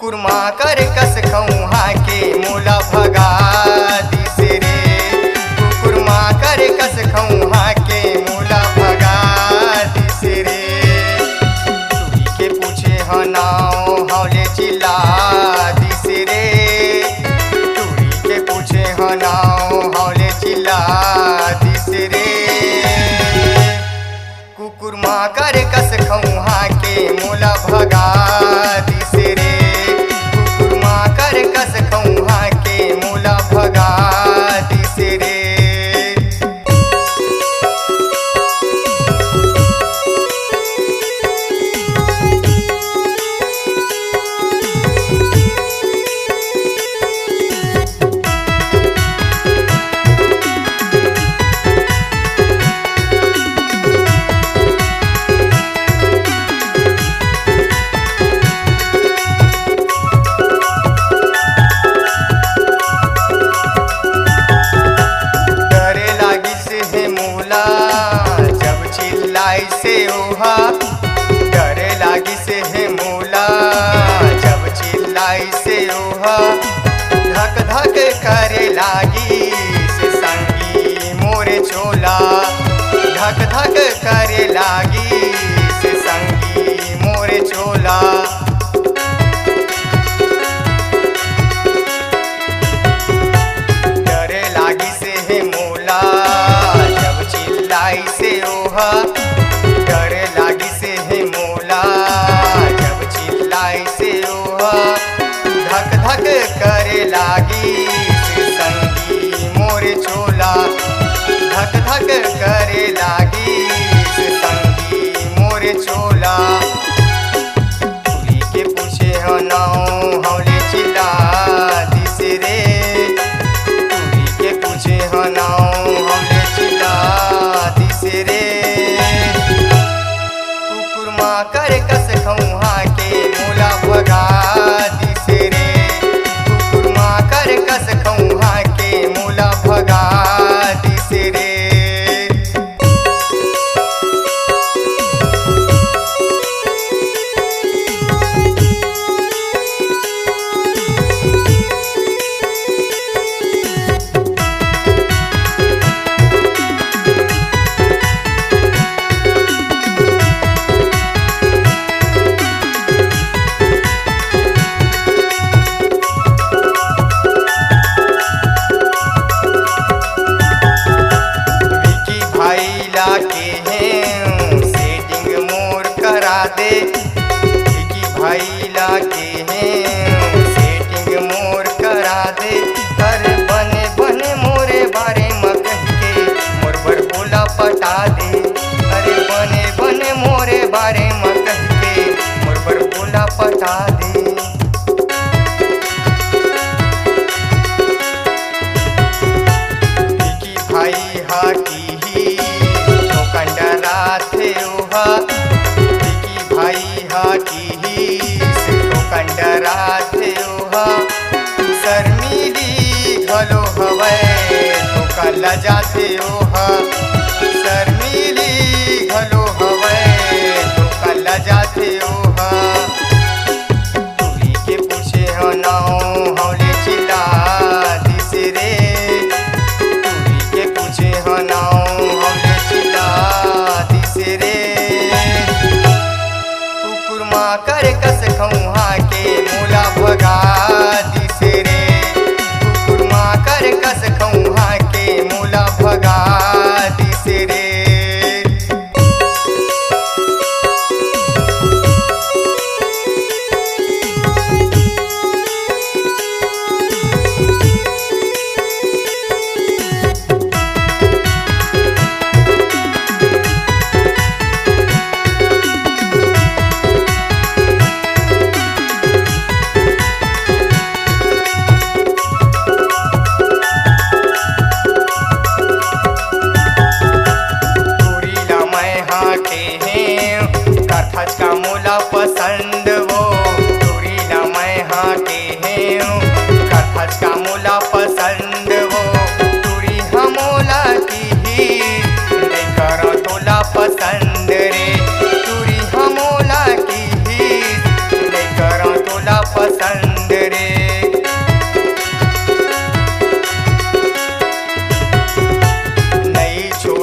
कुकुर माकर कस खौहा के मोला भगा दिस रे। कुकुर माकर कस खौहा के मोला भगा दिस रे। तुही के पूछे हनाओ हौले चिल्ला दिस रे। तुही के पूछे हनाओ हौले चिल्ला दिस रे। कुकुर माकर कस खौहा के मोला भगा दिस रे। कुकुर माकर कस खौहा के मोला भगा दिस रे। से ओहा डरे लागी से है मोला जब चिल्लाई से ओहा। धक धक करे लागी से संगी मोरे चोला। धक धक करे लागी से संगी मोरे चोला। डरे लागी से है मोला जब चिल्लाई से ओहा। डरे लागी से है मोला जब चिल्लाई से ओहा। धक धक करे लागी से संगी मोरे चोला। धक धक करे लागी से संगी मोरे चोला। तुही के पूछे हनाओ हौले चिल्ला दिस रे। तुही के पूछे हनाओ हौले चिल्ला दिस रे। माकर कस खौहा के मोला भगा दिस रे। कुकुर माकर कस खौहा के मोला भगा दिस रे। के हैं सेटिंग मोर करा दे। विकी भाई लाके हैं सेटिंग मोर करा दे। अरे बने बने मोरे बारे में कह के मोर बर बोला पटा दे। अरे बने बने मोरे बारे में कह के मोर बर बोला पटा दे। विकी भाई हाकी कंडराथे ओहा। विकी भाई हाकी ही सिर्फ कंडराथे ओहा। शर्मीली घलो हवै तो कल जाते ओहा। शर्मीली घलो हवै तो कल जाते ओहा। तुही के पूछे हनाओ हौले चिल्ला दिस रे। तुही के पूछे हनाओ हौले चिल्ला दिस रे। कुकुर माकर कस खौहा के मोला भगा दिस रे। कुकुर माकर कस खौहा के मोला भगा दिस रे।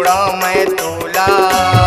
जोड़ा मैं तोला